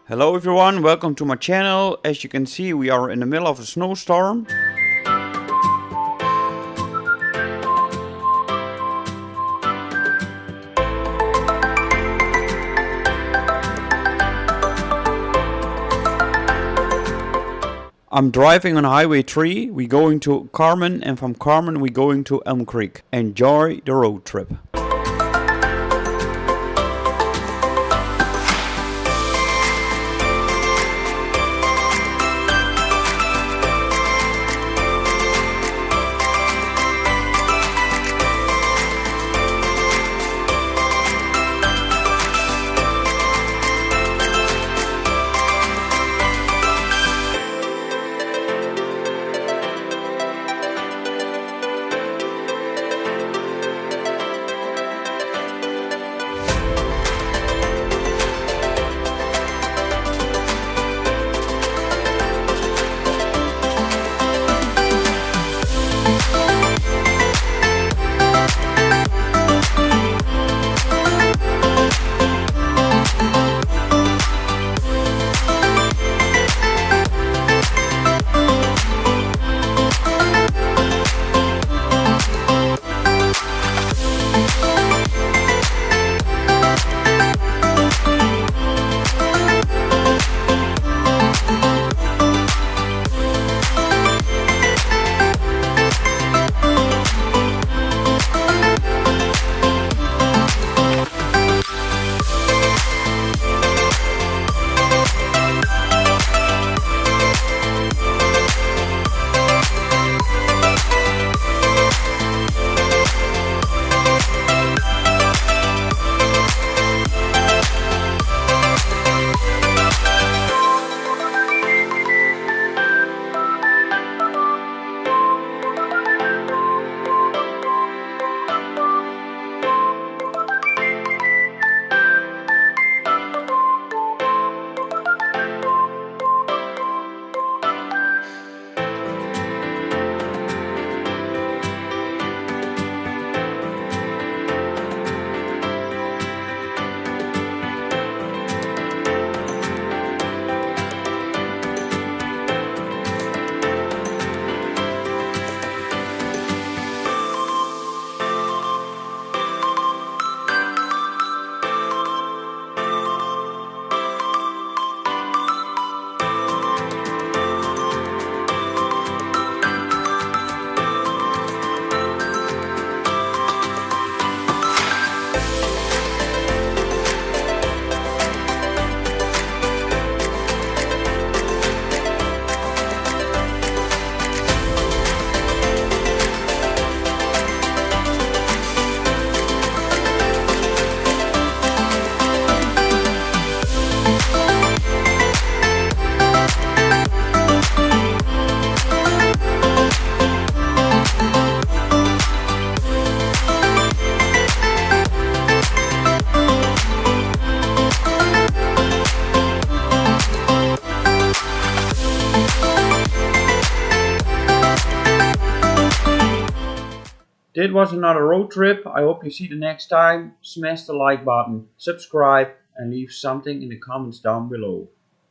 Hello everyone, welcome to my channel. As you can see, we are in the middle of a snowstorm. I'm driving on Highway 3. We're going to Carmen, and from Carmen we're going to Elm Creek. Enjoy the road trip. This was another road trip. I hope you see the next time. Smash the like button, subscribe, and leave something in the comments down below.